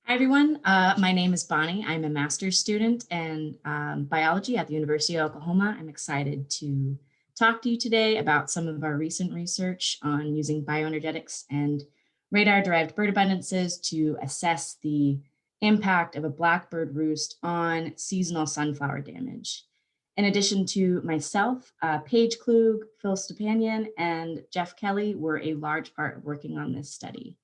Hi, everyone. My name is Bonnie. I'm a master's student in biology at the University of Oklahoma. I'm excited to talk to you today about some of our recent research on using bioenergetics and radar-derived bird abundances to assess the impact of a blackbird roost on seasonal sunflower damage. In addition to myself, Paige Klug, Phil Stepanian, and Jeff Kelly were a large part of working on this study.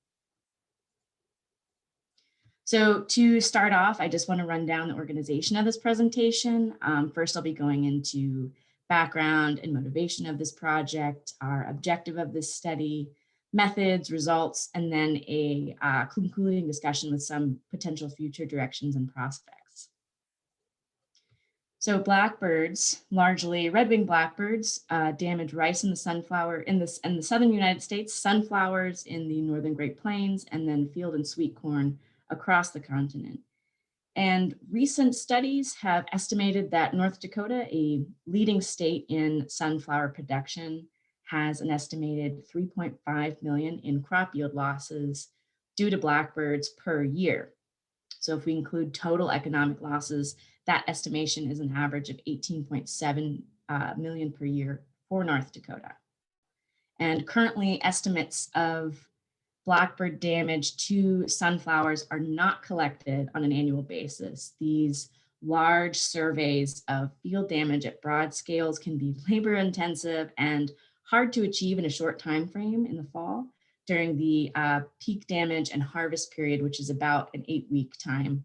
So to start off, I just want to run down the organization of this presentation. First, I'll be going into background and motivation of this project, our objective of this study, methods, results, and then a concluding discussion with some potential future directions and prospects. So blackbirds, largely red-winged blackbirds, damage rice in the sunflower in the southern United States, sunflowers in the northern Great Plains, and then field and sweet corn across the continent. And recent studies have estimated that North Dakota, a leading state in sunflower production, has an estimated 3.5 million in crop yield losses due to blackbirds per year. So if we include total economic losses, that estimation is an average of 18.7 million per year for North Dakota. And currently estimates of blackbird damage to sunflowers are not collected on an annual basis. These large surveys of field damage at broad scales can be labor intensive and hard to achieve in a short time frame in the fall during the peak damage and harvest period, which is about an 8-week time.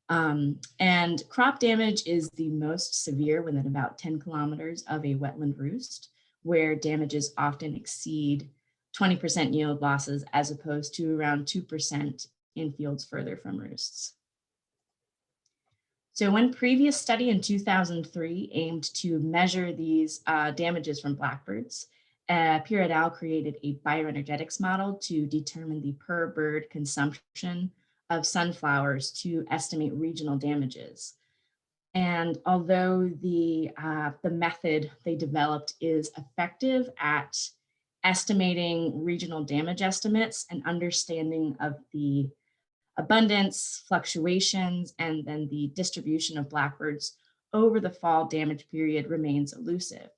And crop damage is the most severe within about 10 kilometers of a wetland roost, where damages often exceed 20% yield losses as opposed to around 2% in fields further from roosts. So one previous study in 2003 aimed to measure these damages from blackbirds. Pierre et al. Created a bioenergetics model to determine the per bird consumption of sunflowers to estimate regional damages. And although the method they developed is effective at estimating regional damage estimates and understanding of the abundance, fluctuations, and then the distribution of blackbirds over the fall damage period remains elusive.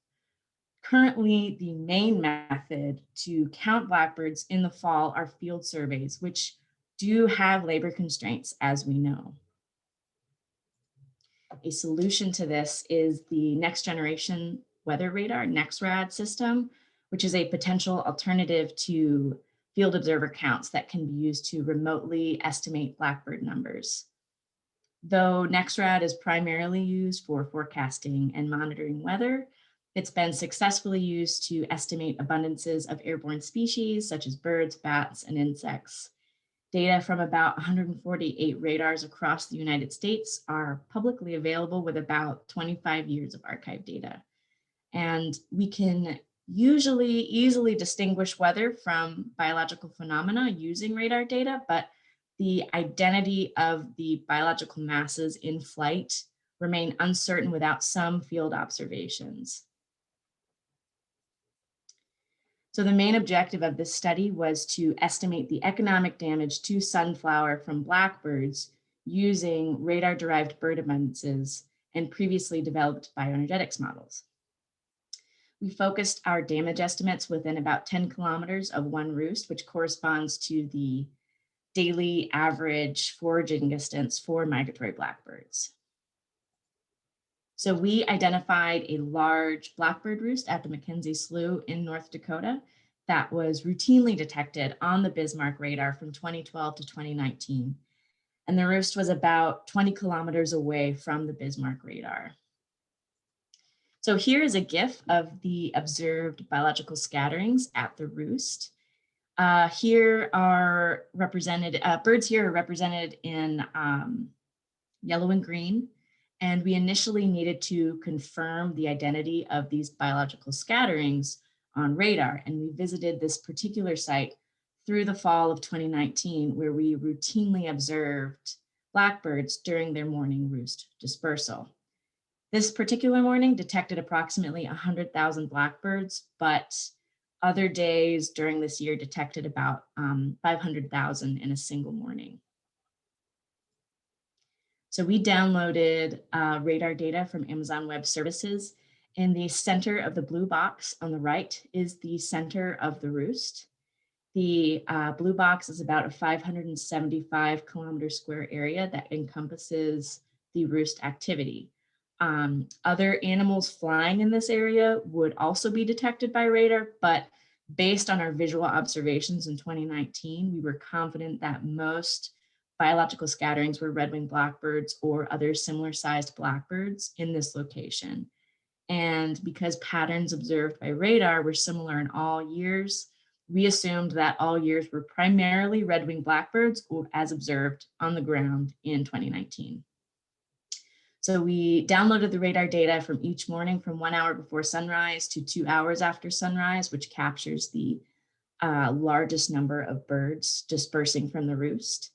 Currently, the main method to count blackbirds in the fall are field surveys, which do have labor constraints, as we know. A solution to this is the next generation weather radar, NexRad system, which is a potential alternative to field observer counts that can be used to remotely estimate blackbird numbers. Though NexRad is primarily used for forecasting and monitoring weather, it's been successfully used to estimate abundances of airborne species such as birds, bats, and insects. Data from about 148 radars across the United States are publicly available with about 25 years of archive data. And we can usually easily distinguish weather from biological phenomena using radar data, but the identity of the biological masses in flight remain uncertain without some field observations. So the main objective of this study was to estimate the economic damage to sunflower from blackbirds using radar-derived bird abundances and previously developed bioenergetics models. We focused our damage estimates within about 10 kilometers of one roost, which corresponds to the daily average foraging distance for migratory blackbirds. So we identified a large blackbird roost at the Mackenzie Slough in North Dakota that was routinely detected on the Bismarck radar from 2012 to 2019. And the roost was about 20 kilometers away from the Bismarck radar. So here is a GIF of the observed biological scatterings at the roost. Here are represented, birds here are represented in yellow and green. And we initially needed to confirm the identity of these biological scatterings on radar. And we visited this particular site through the fall of 2019, where we routinely observed blackbirds during their morning roost dispersal. This particular morning detected approximately 100,000 blackbirds, but other days during this year detected about 500,000 in a single morning. So we downloaded radar data from Amazon Web Services. In the center of the blue box on the right is the center of the roost. The blue box is about a 575 kilometer square area that encompasses the roost activity. Other animals flying in this area would also be detected by radar, but based on our visual observations in 2019, we were confident that most biological scatterings were red-winged blackbirds or other similar sized blackbirds in this location. And because patterns observed by radar were similar in all years, we assumed that all years were primarily red-winged blackbirds as observed on the ground in 2019. So we downloaded the radar data from each morning from 1 hour before sunrise to 2 hours after sunrise, which captures the largest number of birds dispersing from the roost.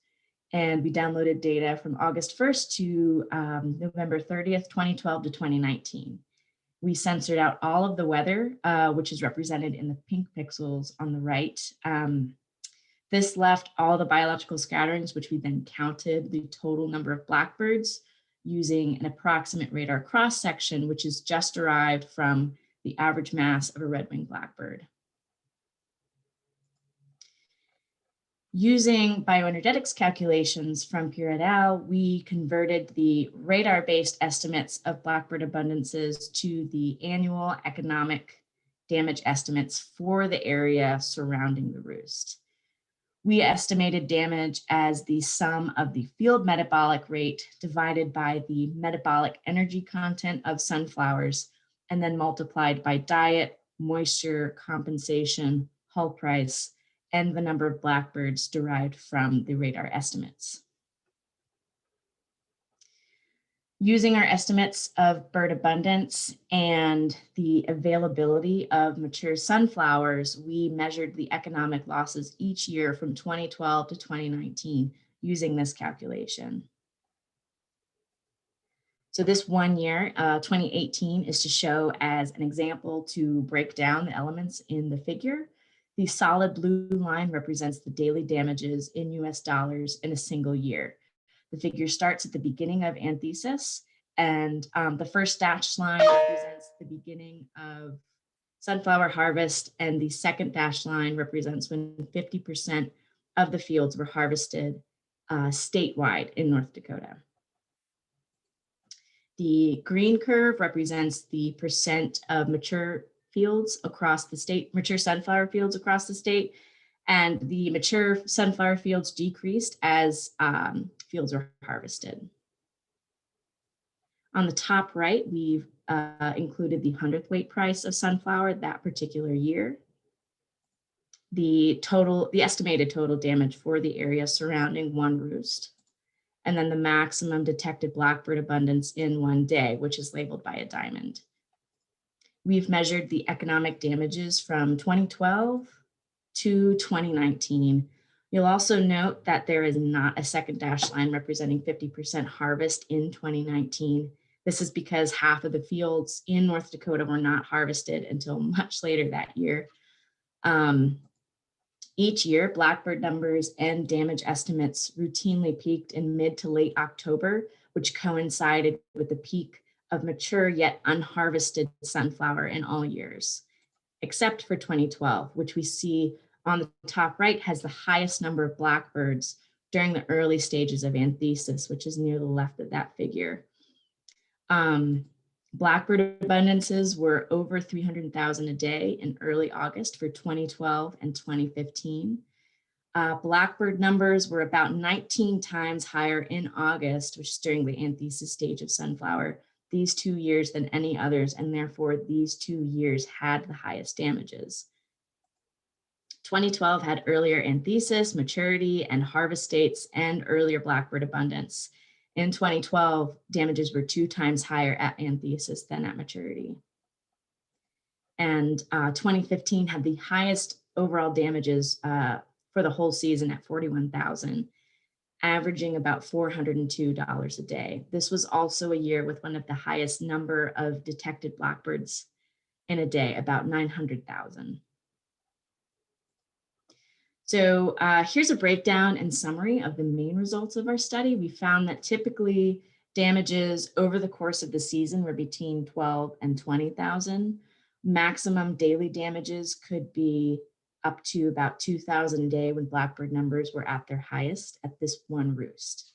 And we downloaded data from August 1st to November 30th, 2012 to 2019. We censored out all of the weather, which is represented in the pink pixels on the right. This left all the biological scatterings, which we then counted the total number of blackbirds using an approximate radar cross-section, which is just derived from the average mass of a red-winged blackbird. Using bioenergetics calculations from Pure et al., we converted the radar-based estimates of blackbird abundances to the annual economic damage estimates for the area surrounding the roost. We estimated damage as the sum of the field metabolic rate divided by the metabolic energy content of sunflowers, and then multiplied by diet, moisture, compensation, hull price, and the number of blackbirds derived from the radar estimates. Using our estimates of bird abundance and the availability of mature sunflowers, we measured the economic losses each year from 2012 to 2019 using this calculation. So this 1 year, 2018, is to show as an example to break down the elements in the figure. The solid blue line represents the daily damages in US dollars in a single year. The figure starts at the beginning of anthesis, and the first dashed line represents the beginning of sunflower harvest, and the second dashed line represents when 50% of the fields were harvested statewide in North Dakota. The green curve represents the percent of mature fields across the state, mature sunflower fields across the state, and the mature sunflower fields decreased as fields were harvested. On the top right, we've included the hundredweight price of sunflower that particular year, the estimated total damage for the area surrounding one roost, and then the maximum detected blackbird abundance in 1 day, which is labeled by a diamond. We've measured the economic damages from 2012 to 2019. You'll also note that there is not a second dashed line representing 50% harvest in 2019. This is because half of the fields in North Dakota were not harvested until much later that year. Each year, blackbird numbers and damage estimates routinely peaked in mid to late October, which coincided with the peak of mature yet unharvested sunflower in all years, except for 2012, which we see on the top right has the highest number of blackbirds during the early stages of anthesis, which is near the left of that figure. Blackbird abundances were over 300,000 a day in early August for 2012 and 2015. Blackbird numbers were about 19 times higher in August, which is during the anthesis stage of sunflower, these 2 years than any others, and therefore these 2 years had the highest damages. 2012 had earlier anthesis, maturity, and harvest dates, and earlier blackbird abundance. In 2012, damages were 2 times higher at anthesis than at maturity. And 2015 had the highest overall damages for the whole season at 41,000, averaging about $402 a day. This was also a year with one of the highest number of detected blackbirds in a day, about 900,000. So here's a breakdown and summary of the main results of our study. We found that typically damages over the course of the season were between 12 and 20,000. Maximum daily damages could be up to about 2,000 a day when blackbird numbers were at their highest at this one roost.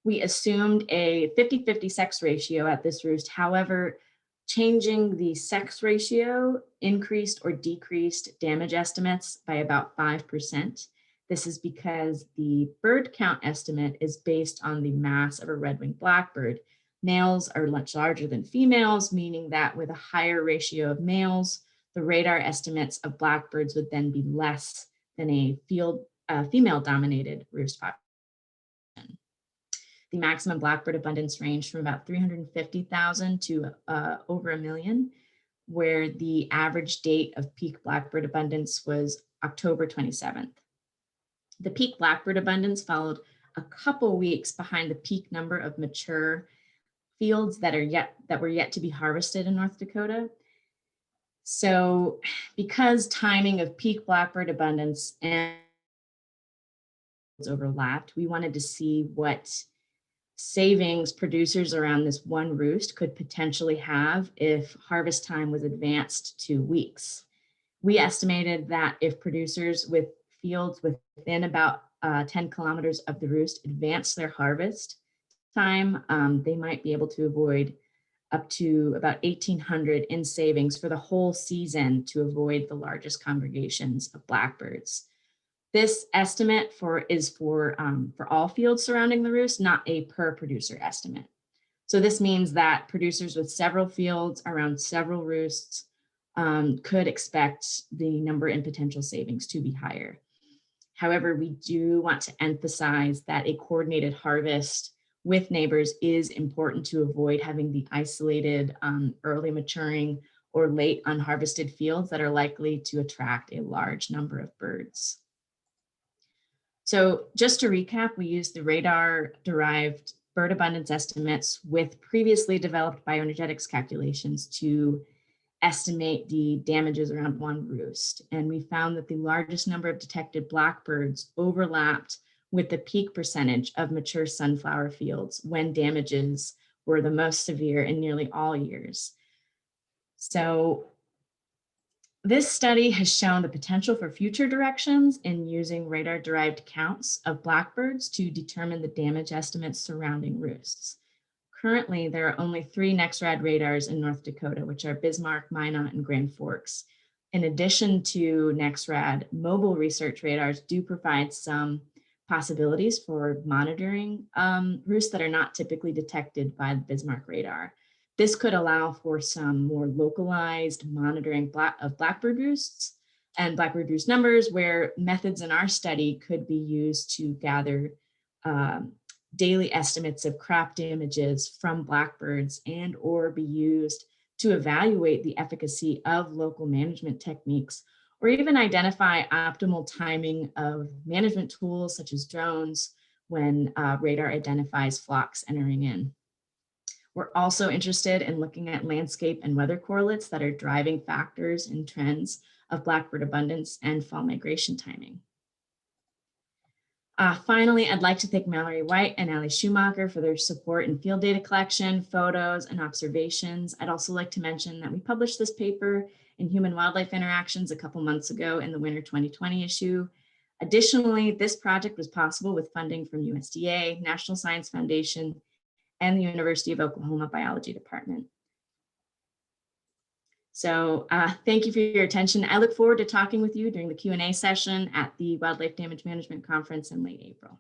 We assumed a 50-50 sex ratio at this roost. However, changing the sex ratio increased or decreased damage estimates by about 5%. This is because the bird count estimate is based on the mass of a red-winged blackbird. Males are much larger than females, meaning that with a higher ratio of males, the radar estimates of blackbirds would then be less than a female-dominated roost population. The maximum blackbird abundance ranged from about 350,000 to over 1 million, where the average date of peak blackbird abundance was October 27th. The peak blackbird abundance followed a couple weeks behind the peak number of mature fields that were yet to be harvested in North Dakota. So because timing of peak blackbird abundance and overlapped, we wanted to see what savings producers around this one roost could potentially have if harvest time was advanced 2 weeks. We estimated that if producers with fields within about 10 kilometers of the roost advanced their harvest time, they might be able to avoid up to about 1,800 in savings for the whole season to avoid the largest congregations of blackbirds. This estimate is for all fields surrounding the roost, not a per producer estimate. So this means that producers with several fields around several roosts could expect the number and potential savings to be higher. However, we do want to emphasize that a coordinated harvest with neighbors is important to avoid having the isolated early maturing or late unharvested fields that are likely to attract a large number of birds. So just to recap, we used the radar-derived bird abundance estimates with previously developed bioenergetics calculations to estimate the damages around one roost. And we found that the largest number of detected blackbirds overlapped with the peak percentage of mature sunflower fields when damages were the most severe in nearly all years. So this study has shown the potential for future directions in using radar-derived counts of blackbirds to determine the damage estimates surrounding roosts. Currently, there are only 3 NexRad radars in North Dakota, which are Bismarck, Minot, and Grand Forks. In addition to NexRad, mobile research radars do provide some possibilities for monitoring roosts that are not typically detected by the Bismarck radar. This could allow for some more localized monitoring of blackbird roosts and blackbird roost numbers, where methods in our study could be used to gather daily estimates of crop damages from blackbirds and or be used to evaluate the efficacy of local management techniques, or even identify optimal timing of management tools such as drones when radar identifies flocks entering in. We're also interested in looking at landscape and weather correlates that are driving factors and trends of blackbird abundance and fall migration timing. Finally, I'd like to thank Mallory White and Ali Schumacher for their support in field data collection, photos, and observations. I'd also like to mention that we published this paper in Human Wildlife Interactions a couple months ago in the winter 2020 issue. Additionally, this project was possible with funding from USDA, National Science Foundation, and the University of Oklahoma Biology Department. So thank you for your attention. I look forward to talking with you during the Q&A session at the Wildlife Damage Management Conference in late April.